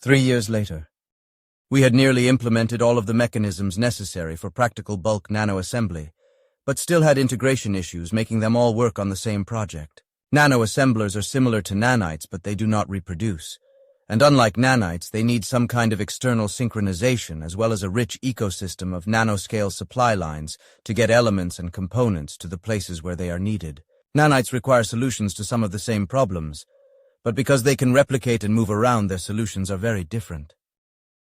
3 years later. We had nearly implemented all of the mechanisms necessary for practical bulk nanoassembly, but still had integration issues making them all work on the same project. Nanoassemblers are similar to nanites, but they do not reproduce. And unlike nanites, they need some kind of external synchronization as well as a rich ecosystem of nanoscale supply lines to get elements and components to the places where they are needed. Nanites require solutions to some of the same problems, but because they can replicate and move around, their solutions are very different.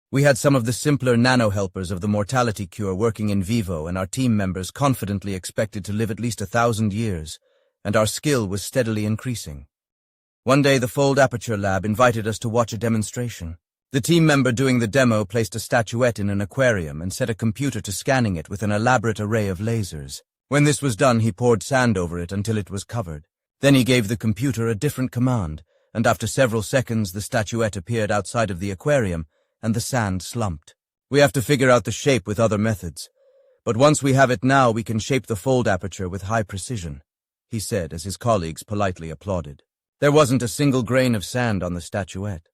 We had some of the simpler nano-helpers of the mortality cure working in vivo, and our team members confidently expected to live at least 1,000 years, and our skill was steadily increasing. One day, the Fold Aperture Lab invited us to watch a demonstration. The team member doing the demo placed a statuette in an aquarium and set a computer to scanning it with an elaborate array of lasers. When this was done, he poured sand over it until it was covered. Then he gave the computer a different command, and after several seconds, the statuette appeared outside of the aquarium, and the sand slumped. We have to figure out the shape with other methods, but once we have it now, we can shape the fold aperture with high precision, he said as his colleagues politely applauded. There wasn't a single grain of sand on the statuette.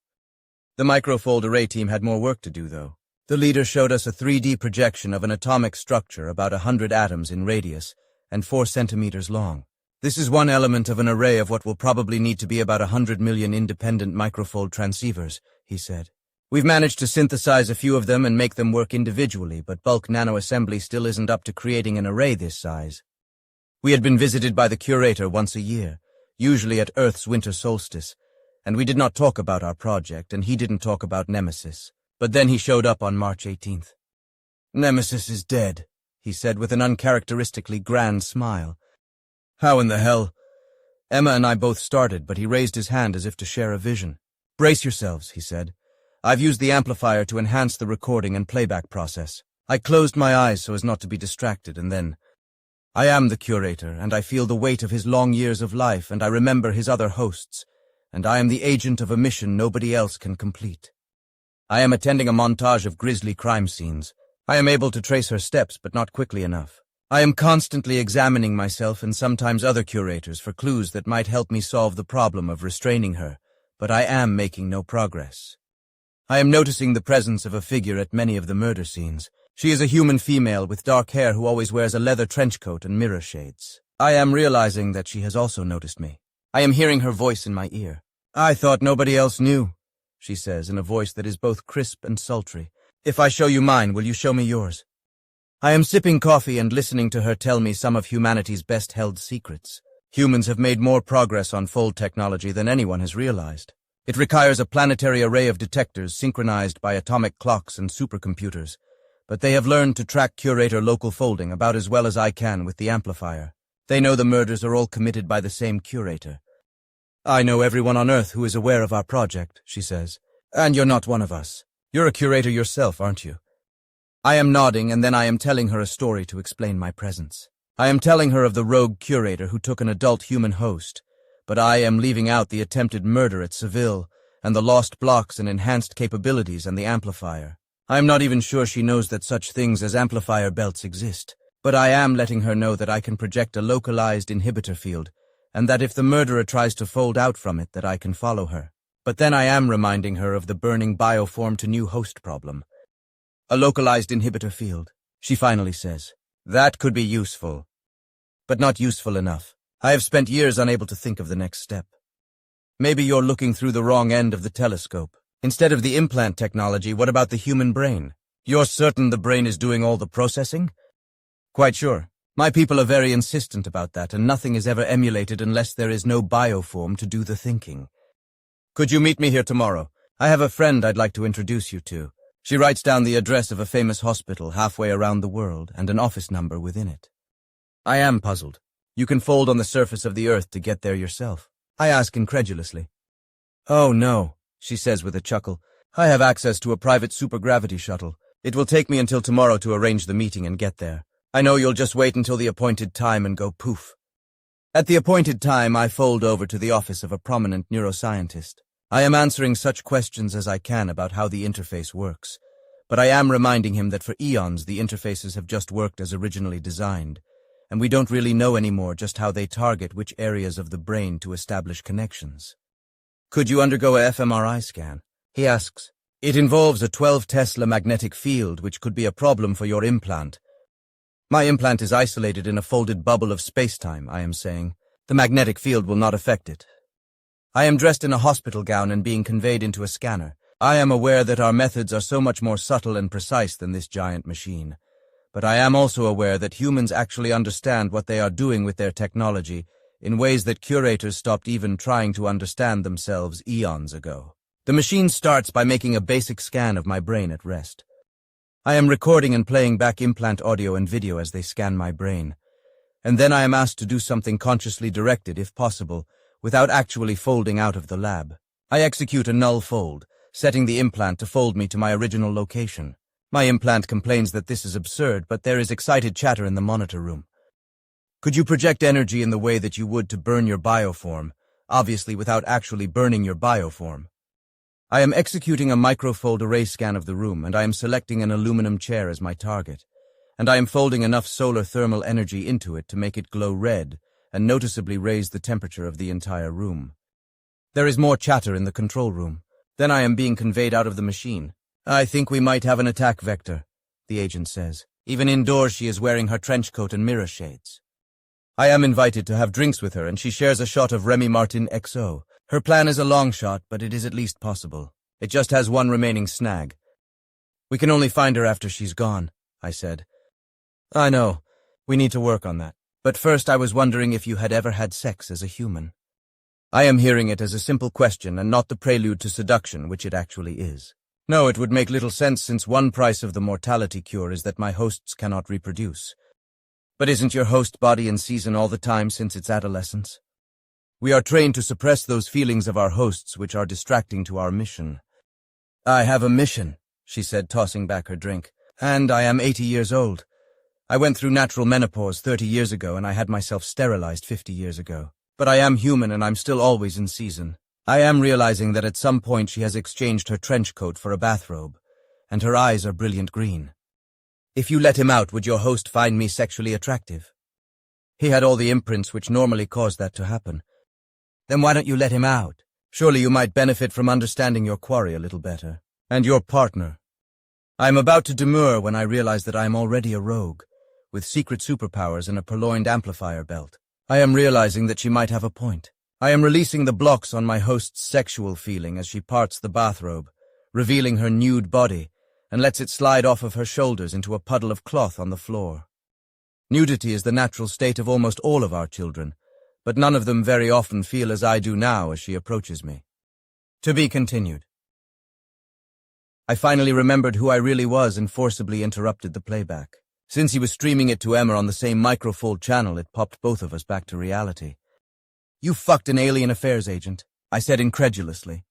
The microfold array team had more work to do, though. The leader showed us a 3D projection of an atomic structure about 100 atoms in radius and 4 centimeters long. This is one element of an array of what will probably need to be about 100 million independent microfold transceivers, he said. We've managed to synthesize a few of them and make them work individually, but bulk nanoassembly still isn't up to creating an array this size. We had been visited by the Curator once a year, usually at Earth's winter solstice, and we did not talk about our project, and he didn't talk about Nemesis. But then he showed up on March 18th. Nemesis is dead, he said with an uncharacteristically grand smile. How in the hell? Emma and I both started, but he raised his hand as if to share a vision. Brace yourselves, he said. I've used the amplifier to enhance the recording and playback process. I closed my eyes so as not to be distracted, and then... I am the Curator, and I feel the weight of his long years of life, and I remember his other hosts, and I am the agent of a mission nobody else can complete. I am attending a montage of grisly crime scenes. I am able to trace her steps, but not quickly enough. I am constantly examining myself and sometimes other curators for clues that might help me solve the problem of restraining her, but I am making no progress. I am noticing the presence of a figure at many of the murder scenes. She is a human female with dark hair who always wears a leather trench coat and mirror shades. I am realizing that she has also noticed me. I am hearing her voice in my ear. I thought nobody else knew, she says in a voice that is both crisp and sultry. If I show you mine, will you show me yours? I am sipping coffee and listening to her tell me some of humanity's best-held secrets. Humans have made more progress on fold technology than anyone has realized. It requires a planetary array of detectors synchronized by atomic clocks and supercomputers, but they have learned to track Curator local folding about as well as I can with the amplifier. They know the murders are all committed by the same Curator. I know everyone on Earth who is aware of our project, she says. And you're not one of us. You're a Curator yourself, aren't you? I am nodding, and then I am telling her a story to explain my presence. I am telling her of the rogue Curator who took an adult human host, but I am leaving out the attempted murder at Seville, and the lost blocks and enhanced capabilities and the amplifier. I am not even sure she knows that such things as amplifier belts exist, but I am letting her know that I can project a localized inhibitor field, and that if the murderer tries to fold out from it, that I can follow her. But then I am reminding her of the burning bioform to new host problem. A localized inhibitor field, she finally says. That could be useful, but not useful enough. I have spent years unable to think of the next step. Maybe you're looking through the wrong end of the telescope. Instead of the implant technology, what about the human brain? You're certain the brain is doing all the processing? Quite sure. My people are very insistent about that, and nothing is ever emulated unless there is no bioform to do the thinking. Could you meet me here tomorrow? I have a friend I'd like to introduce you to. She writes down the address of a famous hospital halfway around the world and an office number within it. I am puzzled. You can fold on the surface of the Earth to get there yourself. I ask incredulously. Oh no, she says with a chuckle. I have access to a private supergravity shuttle. It will take me until tomorrow to arrange the meeting and get there. I know you'll just wait until the appointed time and go poof. At the appointed time, I fold over to the office of a prominent neuroscientist. I am answering such questions as I can about how the interface works, but I am reminding him that for eons the interfaces have just worked as originally designed, and we don't really know anymore just how they target which areas of the brain to establish connections. Could you undergo a fMRI scan? He asks. It involves a 12 Tesla magnetic field, which could be a problem for your implant. My implant is isolated in a folded bubble of space-time, I am saying. The magnetic field will not affect it. I am dressed in a hospital gown and being conveyed into a scanner. I am aware that our methods are so much more subtle and precise than this giant machine. But I am also aware that humans actually understand what they are doing with their technology in ways that curators stopped even trying to understand themselves eons ago. The machine starts by making a basic scan of my brain at rest. I am recording and playing back implant audio and video as they scan my brain. And then I am asked to do something consciously directed, if possible, without actually folding out of the lab. I execute a null fold, setting the implant to fold me to my original location. My implant complains that this is absurd, but there is excited chatter in the monitor room. Could you project energy in the way that you would to burn your bioform, obviously without actually burning your bioform? I am executing a microfold array scan of the room, and I am selecting an aluminum chair as my target, and I am folding enough solar thermal energy into it to make it glow red and noticeably raise the temperature of the entire room. There is more chatter in the control room. Then I am being conveyed out of the machine. I think we might have an attack vector, the agent says. Even indoors she is wearing her trench coat and mirror shades. I am invited to have drinks with her, and she shares a shot of Remy Martin XO. Her plan is a long shot, but it is at least possible. It just has one remaining snag. We can only find her after she's gone, I said. I know. We need to work on that. But first I was wondering if you had ever had sex as a human. I am hearing it as a simple question and not the prelude to seduction, which it actually is. No, it would make little sense since one price of the mortality cure is that my hosts cannot reproduce. But isn't your host body in season all the time since its adolescence? We are trained to suppress those feelings of our hosts which are distracting to our mission. I have a mission, she said, tossing back her drink, and I am 80 years old. I went through natural menopause 30 years ago and I had myself sterilized 50 years ago. But I am human and I'm still always in season. I am realizing that at some point she has exchanged her trench coat for a bathrobe, and her eyes are brilliant green. If you let him out, would your host find me sexually attractive? He had all the imprints which normally cause that to happen. Then why don't you let him out? Surely you might benefit from understanding your quarry a little better. And your partner. I am about to demur when I realize that I am already a rogue, with secret superpowers and a purloined amplifier belt. I am realizing that she might have a point. I am releasing the blocks on my host's sexual feeling as she parts the bathrobe, revealing her nude body, and lets it slide off of her shoulders into a puddle of cloth on the floor. Nudity is the natural state of almost all of our children, but none of them very often feel as I do now as she approaches me. To be continued. I finally remembered who I really was and forcibly interrupted the playback. Since he was streaming it to Emma on the same microfold channel, it popped both of us back to reality. You fucked an alien affairs agent, I said incredulously.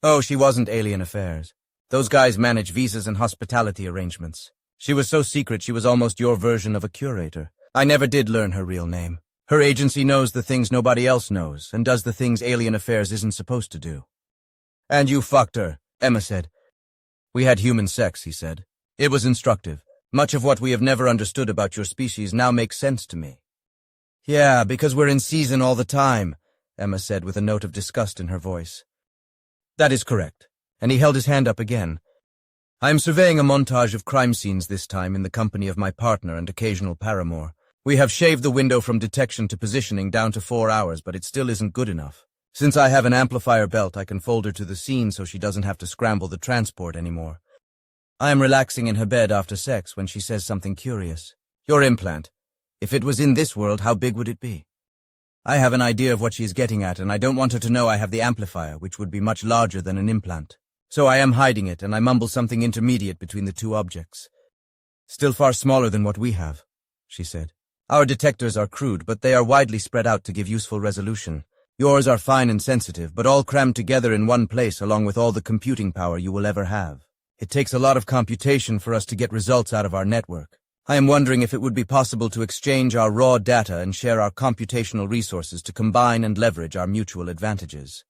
Oh, she wasn't alien affairs. Those guys manage visas and hospitality arrangements. She was so secret she was almost your version of a curator. I never did learn her real name. Her agency knows the things nobody else knows, and does the things alien affairs isn't supposed to do. And you fucked her, Emma said. We had human sex, he said. It was instructive. Much of what we have never understood about your species now makes sense to me. Yeah, because we're in season all the time, Emma said with a note of disgust in her voice. That is correct. And he held his hand up again. I am surveying a montage of crime scenes this time in the company of my partner and occasional paramour. We have shaved the window from detection to positioning down to 4 hours, but it still isn't good enough. Since I have an amplifier belt, I can fold her to the scene so she doesn't have to scramble the transport anymore. I am relaxing in her bed after sex when she says something curious. Your implant. If it was in this world, how big would it be? I have an idea of what she is getting at, and I don't want her to know I have the amplifier, which would be much larger than an implant. So I am hiding it, and I mumble something intermediate between the two objects. Still far smaller than what we have, she said. Our detectors are crude, but they are widely spread out to give useful resolution. Yours are fine and sensitive, but all crammed together in one place along with all the computing power you will ever have. It takes a lot of computation for us to get results out of our network. I am wondering if it would be possible to exchange our raw data and share our computational resources to combine and leverage our mutual advantages.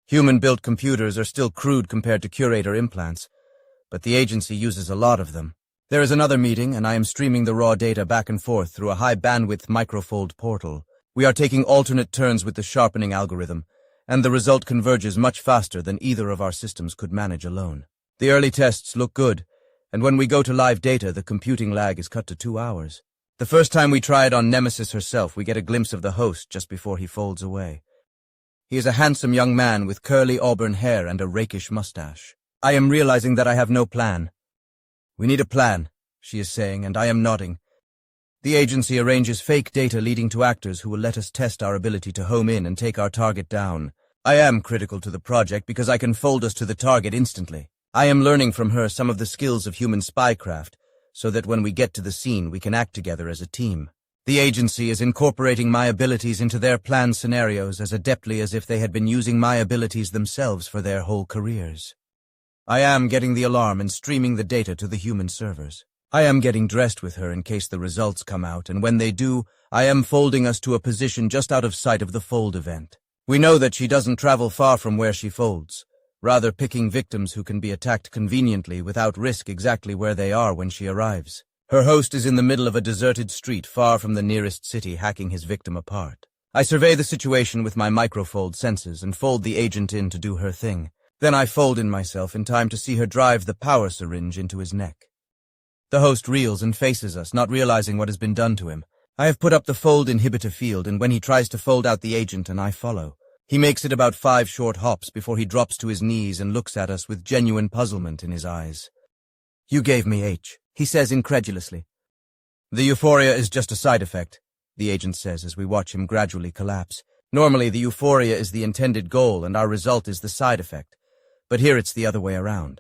Human-built computers are still crude compared to curator implants, but the agency uses a lot of them. There is another meeting, and I am streaming the raw data back and forth through a high-bandwidth microfold portal. We are taking alternate turns with the sharpening algorithm, and the result converges much faster than either of our systems could manage alone. The early tests look good, and when we go to live data, the computing lag is cut to 2 hours. The first time we try it on Nemesis herself, we get a glimpse of the host just before he folds away. He is a handsome young man with curly auburn hair and a rakish mustache. I am realizing that I have no plan. We need a plan, she is saying, and I am nodding. The agency arranges fake data leading to actors who will let us test our ability to home in and take our target down. I am critical to the project because I can fold us to the target instantly. I am learning from her some of the skills of human spycraft, so that when we get to the scene we can act together as a team. The agency is incorporating my abilities into their planned scenarios as adeptly as if they had been using my abilities themselves for their whole careers. I am getting the alarm and streaming the data to the human servers. I am getting dressed with her in case the results come out, and when they do, I am folding us to a position just out of sight of the fold event. We know that she doesn't travel far from where she folds, rather picking victims who can be attacked conveniently without risk exactly where they are when she arrives. Her host is in the middle of a deserted street far from the nearest city, hacking his victim apart. I survey the situation with my microfold senses and fold the agent in to do her thing. Then I fold in myself in time to see her drive the power syringe into his neck. The host reels and faces us, not realizing what has been done to him. I have put up the fold inhibitor field, and when he tries to fold out the agent, and I follow. He makes it about 5 short hops before he drops to his knees and looks at us with genuine puzzlement in his eyes. "You gave me H," he says incredulously. "The euphoria is just a side effect," the agent says as we watch him gradually collapse. Normally, the euphoria is the intended goal and our result is the side effect, but here it's the other way around.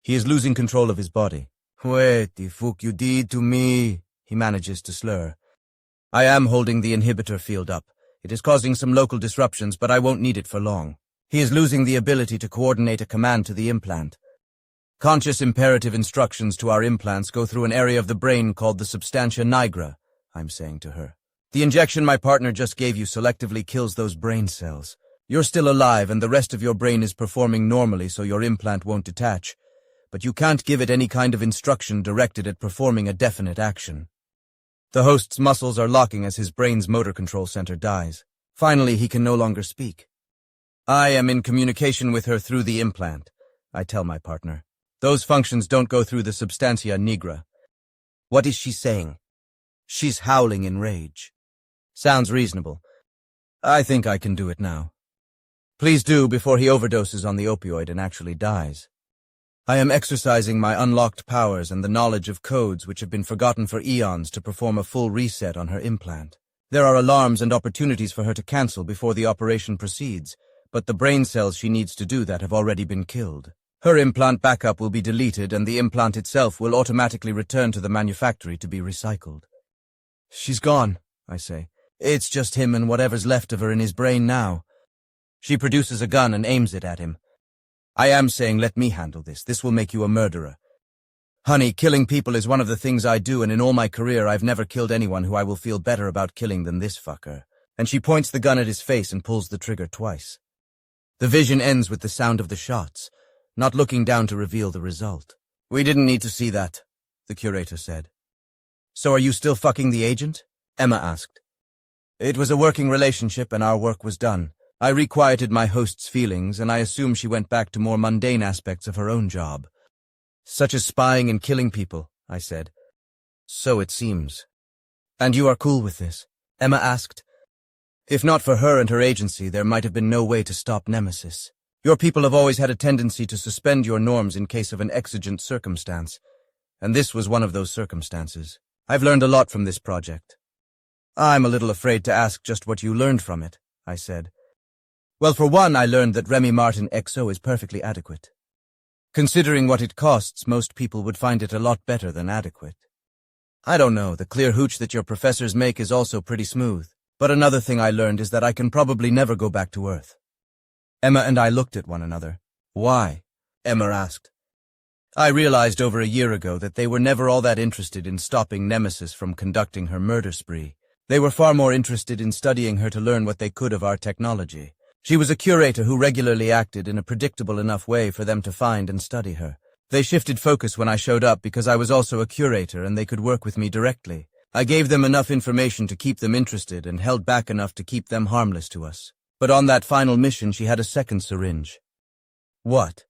He is losing control of his body. "What the fuck you did to me?" he manages to slur. I am holding the inhibitor field up. It is causing some local disruptions, but I won't need it for long. He is losing the ability to coordinate a command to the implant. Conscious imperative instructions to our implants go through an area of the brain called the substantia nigra, I'm saying to her. The injection my partner just gave you selectively kills those brain cells. You're still alive and the rest of your brain is performing normally so your implant won't detach, but you can't give it any kind of instruction directed at performing a definite action. The host's muscles are locking as his brain's motor control center dies. Finally, he can no longer speak. I am in communication with her through the implant, I tell my partner. Those functions don't go through the substantia nigra. What is she saying? She's howling in rage. Sounds reasonable. I think I can do it now. Please do before he overdoses on the opioid and actually dies. I am exercising my unlocked powers and the knowledge of codes which have been forgotten for eons to perform a full reset on her implant. There are alarms and opportunities for her to cancel before the operation proceeds, but the brain cells she needs to do that have already been killed. Her implant backup will be deleted and the implant itself will automatically return to the manufactory to be recycled. She's gone, I say. It's just him and whatever's left of her in his brain now. She produces a gun and aims it at him. I am saying, let me handle this. This will make you a murderer. Honey, killing people is one of the things I do, and in all my career I've never killed anyone who I will feel better about killing than this fucker. And she points the gun at his face and pulls the trigger twice. The vision ends with the sound of the shots, not looking down to reveal the result. We didn't need to see that, the curator said. So are you still fucking the agent? Emma asked. It was a working relationship and our work was done. I requieted my host's feelings, and I assume she went back to more mundane aspects of her own job. Such as spying and killing people, I said. So it seems. And you are cool with this? Emma asked. If not for her and her agency, there might have been no way to stop Nemesis. Your people have always had a tendency to suspend your norms in case of an exigent circumstance, and this was one of those circumstances. I've learned a lot from this project. I'm a little afraid to ask just what you learned from it, I said. Well, for one, I learned that Remy Martin XO is perfectly adequate. Considering what it costs, most people would find it a lot better than adequate. I don't know, the clear hooch that your professors make is also pretty smooth. But another thing I learned is that I can probably never go back to Earth. Emma and I looked at one another. Why? Emma asked. I realized over a year ago that they were never all that interested in stopping Nemesis from conducting her murder spree. They were far more interested in studying her to learn what they could of our technology. She was a curator who regularly acted in a predictable enough way for them to find and study her. They shifted focus when I showed up because I was also a curator and they could work with me directly. I gave them enough information to keep them interested and held back enough to keep them harmless to us. But on that final mission, she had a second syringe. What?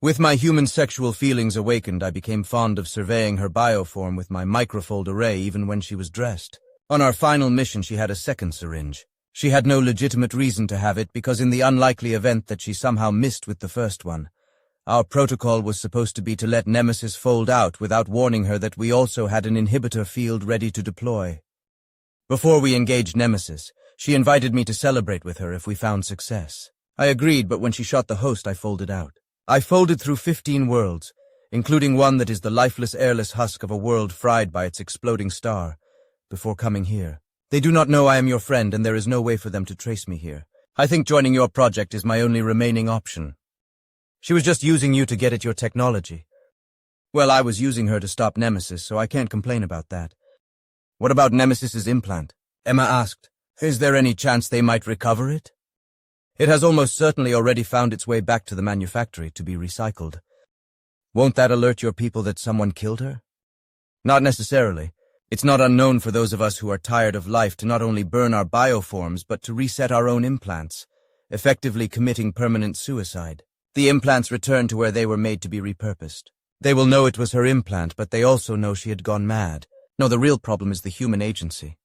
With my human sexual feelings awakened, I became fond of surveying her bioform with my microfold array even when she was dressed. On our final mission, she had a second syringe. She had no legitimate reason to have it because in the unlikely event that she somehow missed with the first one, our protocol was supposed to be to let Nemesis fold out without warning her that we also had an inhibitor field ready to deploy. Before we engaged Nemesis, she invited me to celebrate with her if we found success. I agreed, but when she shot the host, I folded out. I folded through 15 worlds, including one that is the lifeless, airless husk of a world fried by its exploding star, before coming here. They do not know I am your friend, and there is no way for them to trace me here. I think joining your project is my only remaining option. She was just using you to get at your technology. Well, I was using her to stop Nemesis, so I can't complain about that. What about Nemesis's implant? Emma asked. Is there any chance they might recover it? It has almost certainly already found its way back to the manufactory to be recycled. Won't that alert your people that someone killed her? Not necessarily. It's not unknown for those of us who are tired of life to not only burn our bioforms, but to reset our own implants, effectively committing permanent suicide. The implants return to where they were made to be repurposed. They will know it was her implant, but they also know she had gone mad. No, the real problem is the human agency.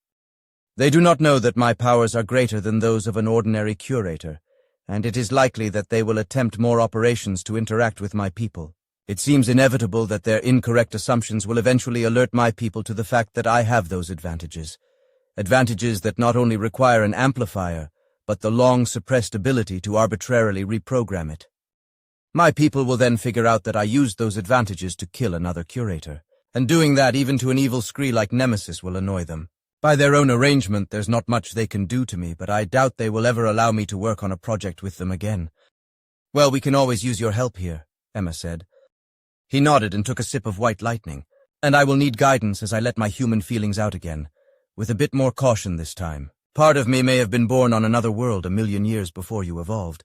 They do not know that my powers are greater than those of an ordinary curator, and it is likely that they will attempt more operations to interact with my people. It seems inevitable that their incorrect assumptions will eventually alert my people to the fact that I have those advantages. Advantages that not only require an amplifier, but the long-suppressed ability to arbitrarily reprogram it. My people will then figure out that I used those advantages to kill another curator, and doing that even to an evil scree like Nemesis will annoy them. By their own arrangement, there's not much they can do to me, but I doubt they will ever allow me to work on a project with them again. Well, we can always use your help here, Emma said. He nodded and took a sip of white lightning. And I will need guidance as I let my human feelings out again, with a bit more caution this time. Part of me may have been born on another world 1,000,000 years before you evolved.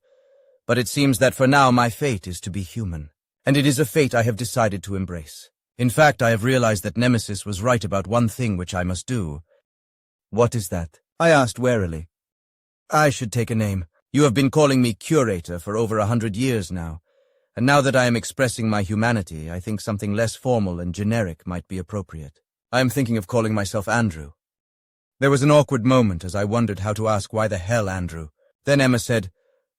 But it seems that for now my fate is to be human, and it is a fate I have decided to embrace. In fact, I have realized that Nemesis was right about one thing which I must do. What is that? I asked warily. I should take a name. You have been calling me Curator for over 100 years now, and now that I am expressing my humanity, I think something less formal and generic might be appropriate. I am thinking of calling myself Andrew. There was an awkward moment as I wondered how to ask why the hell Andrew. Then Emma said,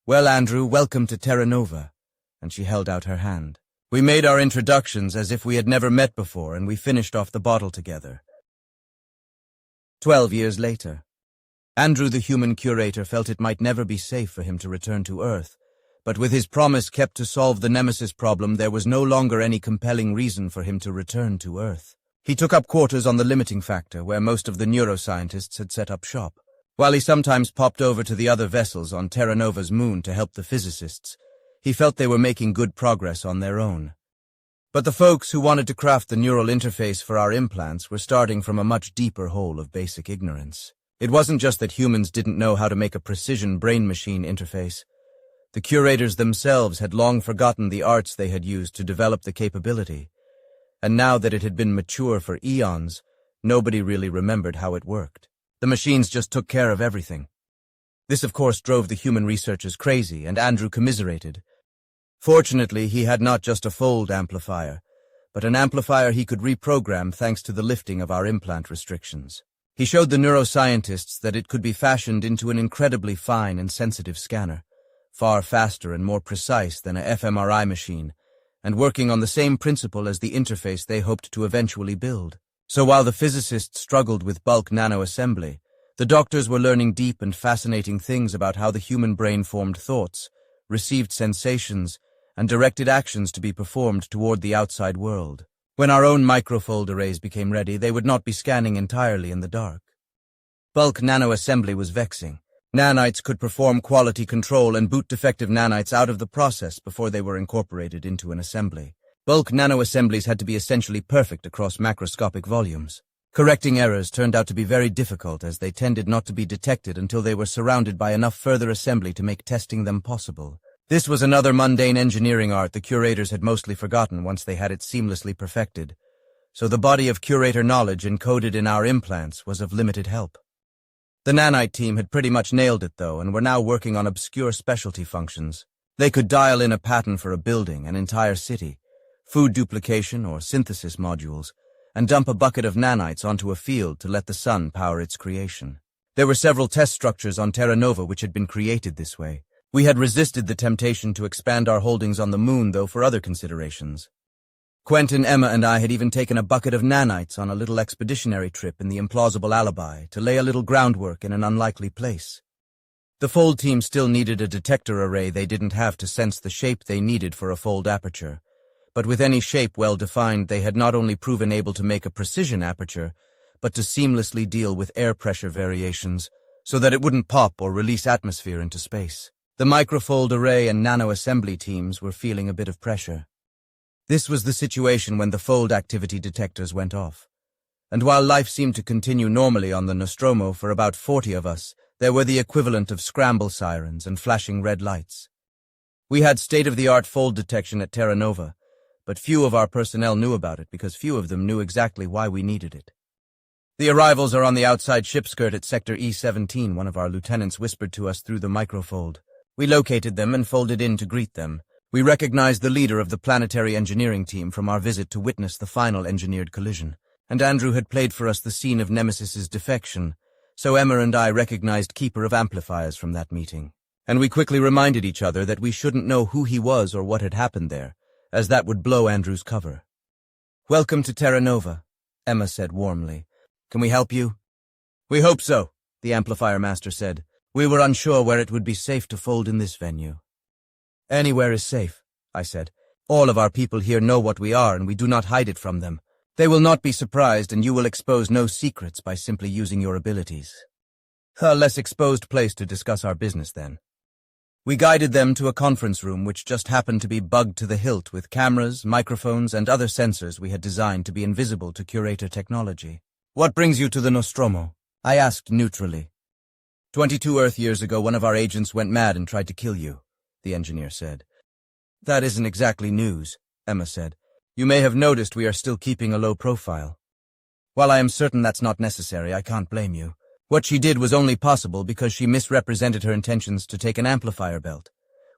Well, Andrew, welcome to Terra Nova, and she held out her hand. We made our introductions as if we had never met before, and we finished off the bottle together. 12 years later. Andrew the human curator felt it might never be safe for him to return to Earth, but with his promise kept to solve the Nemesis problem, there was no longer any compelling reason for him to return to Earth. He took up quarters on the limiting factor, where most of the neuroscientists had set up shop. While he sometimes popped over to the other vessels on Terra Nova's moon to help the physicists, he felt they were making good progress on their own. But the folks who wanted to craft the neural interface for our implants were starting from a much deeper hole of basic ignorance. It wasn't just that humans didn't know how to make a precision brain-machine interface. The curators themselves had long forgotten the arts they had used to develop the capability, and now that it had been mature for eons, nobody really remembered how it worked. The machines just took care of everything. This, of course, drove the human researchers crazy, and Andrew commiserated. Fortunately, he had not just a fold amplifier, but an amplifier he could reprogram thanks to the lifting of our implant restrictions. He showed the neuroscientists that it could be fashioned into an incredibly fine and sensitive scanner, far faster and more precise than a fMRI machine, and working on the same principle as the interface they hoped to eventually build. So while the physicists struggled with bulk nanoassembly, the doctors were learning deep and fascinating things about how the human brain formed thoughts, received sensations, and directed actions to be performed toward the outside world. When our own microfold arrays became ready, they would not be scanning entirely in the dark. Bulk nanoassembly was vexing. Nanites could perform quality control and boot defective nanites out of the process before they were incorporated into an assembly. Bulk nanoassemblies had to be essentially perfect across macroscopic volumes. Correcting errors turned out to be very difficult as they tended not to be detected until they were surrounded by enough further assembly to make testing them possible. This was another mundane engineering art the curators had mostly forgotten once they had it seamlessly perfected, so the body of curator knowledge encoded in our implants was of limited help. The nanite team had pretty much nailed it, though, and were now working on obscure specialty functions. They could dial in a pattern for a building, an entire city, food duplication or synthesis modules, and dump a bucket of nanites onto a field to let the sun power its creation. There were several test structures on Terra Nova which had been created this way. We had resisted the temptation to expand our holdings on the moon, though, for other considerations. Quentin, Emma, and I had even taken a bucket of nanites on a little expeditionary trip in the implausible alibi to lay a little groundwork in an unlikely place. The fold team still needed a detector array they didn't have to sense the shape they needed for a fold aperture, but with any shape well defined, they had not only proven able to make a precision aperture, but to seamlessly deal with air pressure variations so that it wouldn't pop or release atmosphere into space. The microfold array and nano-assembly teams were feeling a bit of pressure. This was the situation when the fold activity detectors went off. And while life seemed to continue normally on the Nostromo for about 40 of us, there were the equivalent of scramble sirens and flashing red lights. We had state-of-the-art fold detection at Terra Nova, but few of our personnel knew about it because few of them knew exactly why we needed it. "The arrivals are on the outside ship skirt at Sector E-17, one of our lieutenants whispered to us through the microfold. We located them and folded in to greet them. We recognized the leader of the planetary engineering team from our visit to witness the final engineered collision, and Andrew had played for us the scene of Nemesis's defection, so Emma and I recognized Keeper of Amplifiers from that meeting. And we quickly reminded each other that we shouldn't know who he was or what had happened there, as that would blow Andrew's cover. "Welcome to Terra Nova," Emma said warmly. "Can we help you?" "We hope so," the amplifier master said. "We were unsure where it would be safe to fold in this venue." "Anywhere is safe," I said. "All of our people here know what we are, and we do not hide it from them. They will not be surprised, and you will expose no secrets by simply using your abilities." "A less exposed place to discuss our business, then." We guided them to a conference room which just happened to be bugged to the hilt with cameras, microphones, and other sensors we had designed to be invisible to Curator technology. "What brings you to the Nostromo?" I asked neutrally. 22 Earth years ago, one of our agents went mad and tried to kill you," the engineer said. "That isn't exactly news," Emma said. "You may have noticed we are still keeping a low profile. While I am certain that's not necessary, I can't blame you. What she did was only possible because she misrepresented her intentions to take an amplifier belt,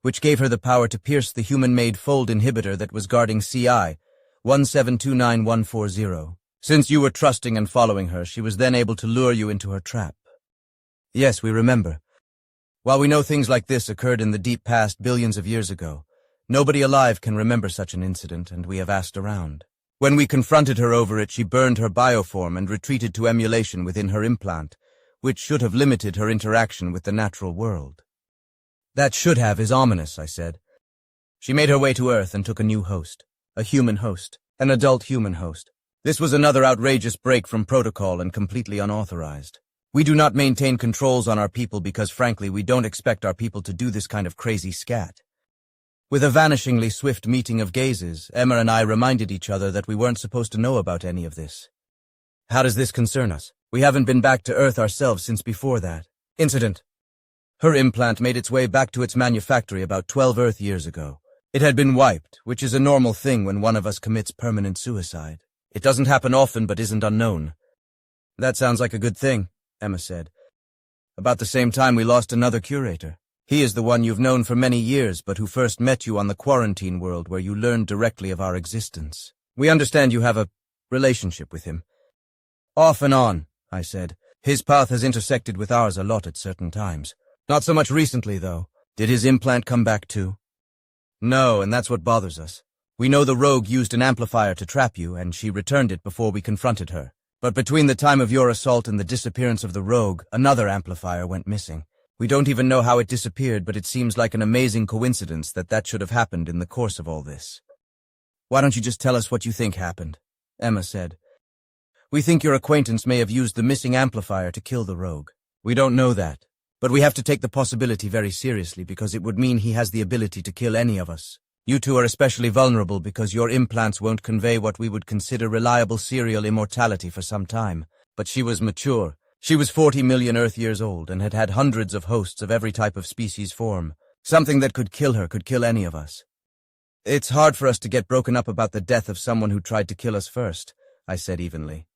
which gave her the power to pierce the human-made fold inhibitor that was guarding CI 1729140. Since you were trusting and following her, she was then able to lure you into her trap." "Yes, we remember. While we know things like this occurred in the deep past billions of years ago, nobody alive can remember such an incident, and we have asked around. When we confronted her over it, she burned her bioform and retreated to emulation within her implant, which should have limited her interaction with the natural world." "That should have is ominous," I said. "She made her way to Earth and took a new host, a human host, an adult human host. This was another outrageous break from protocol and completely unauthorized. We do not maintain controls on our people because, frankly, we don't expect our people to do this kind of crazy scat." With a vanishingly swift meeting of gazes, Emma and I reminded each other that we weren't supposed to know about any of this. "How does this concern us? We haven't been back to Earth ourselves since before that incident." Her implant made its way back to its manufactory about 12 Earth years ago. It had been wiped, which is a normal thing when one of us commits permanent suicide. It doesn't happen often but isn't unknown. "That sounds like a good thing," Emma said. "About the same time we lost another curator. He is the one you've known for many years, but who first met you on the quarantine world where you learned directly of our existence. We understand you have a relationship with him." "Off and on," I said. "His path has intersected with ours a lot at certain times. Not so much recently, though. Did his implant come back too?" "No, and that's what bothers us. We know the rogue used an amplifier to trap you, and she returned it before we confronted her. But between the time of your assault and the disappearance of the rogue, another amplifier went missing. We don't even know how it disappeared, but it seems like an amazing coincidence that should have happened in the course of all this." "Why don't you just tell us what you think happened?" Emma said. "We think your acquaintance may have used the missing amplifier to kill the rogue. We don't know that, but we have to take the possibility very seriously because it would mean he has the ability to kill any of us. You two are especially vulnerable because your implants won't convey what we would consider reliable serial immortality for some time. But she was mature. She was 40 million Earth years old and had had hundreds of hosts of every type of species form. Something that could kill her could kill any of us. It's hard for us to get broken up about the death of someone who tried to kill us first," I said evenly.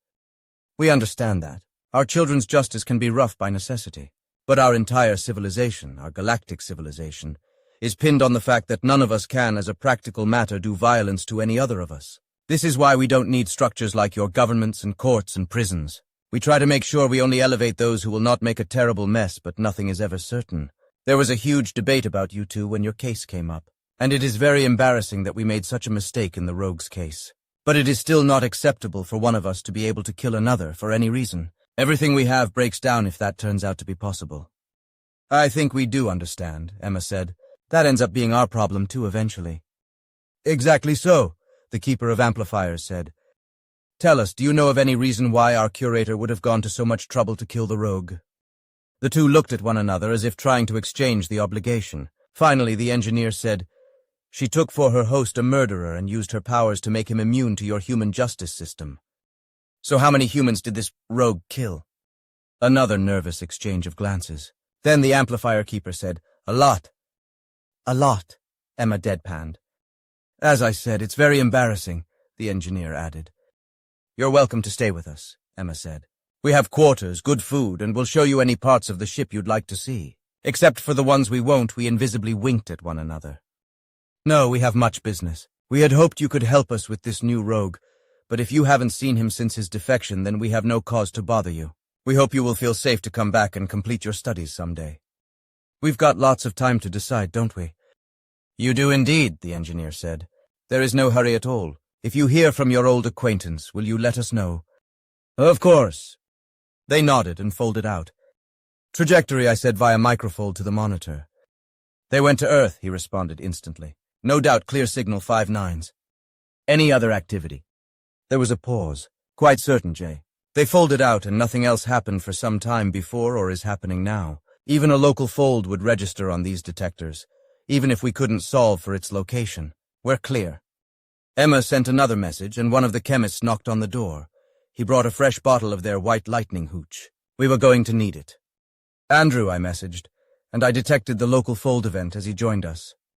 "We understand that. Our children's justice can be rough by necessity. But our entire civilization, our galactic civilization, is pinned on the fact that none of us can, as a practical matter, do violence to any other of us. This is why we don't need structures like your governments and courts and prisons. We try to make sure we only elevate those who will not make a terrible mess, but nothing is ever certain. There was a huge debate about you two when your case came up, and it is very embarrassing that we made such a mistake in the rogue's case. But it is still not acceptable for one of us to be able to kill another for any reason. Everything we have breaks down if that turns out to be possible. I think we do understand, Emma said. That ends up being our problem too eventually. Exactly so, the Keeper of Amplifiers said. Tell us, do you know of any reason why our curator would have gone to so much trouble to kill the rogue? The two looked at one another as if trying to exchange the obligation. Finally, the engineer said, She took for her host a murderer and used her powers to make him immune to your human justice system. So how many humans did this rogue kill? Another nervous exchange of glances. Then the Amplifier Keeper said, A lot. A lot, Emma deadpanned. As I said, it's very embarrassing, the engineer added. You're welcome to stay with us, Emma said. We have quarters, good food, and we'll show you any parts of the ship you'd like to see. Except for the ones we won't, we invisibly winked at one another. No, we have much business. We had hoped you could help us with this new rogue, but if you haven't seen him since his defection, then we have no cause to bother you. We hope you will feel safe to come back and complete your studies someday. We've got lots of time to decide, don't we? You do indeed, the engineer said. There is no hurry at all. If you hear from your old acquaintance, will you let us know? Of course. They nodded and folded out. Trajectory, I said via microfold to the monitor. They went to Earth, he responded instantly. No doubt clear signal 5-9s. Any other activity? There was a pause. Quite certain, Jay. They folded out and nothing else happened for some time before or is happening now. Even a local fold would register on these detectors, even if we couldn't solve for its location. We're clear. Emma sent another message and one of the chemists knocked on the door. He brought a fresh bottle of their white lightning hooch. We were going to need it. Andrew, I messaged, and I detected the local fold event as he joined us.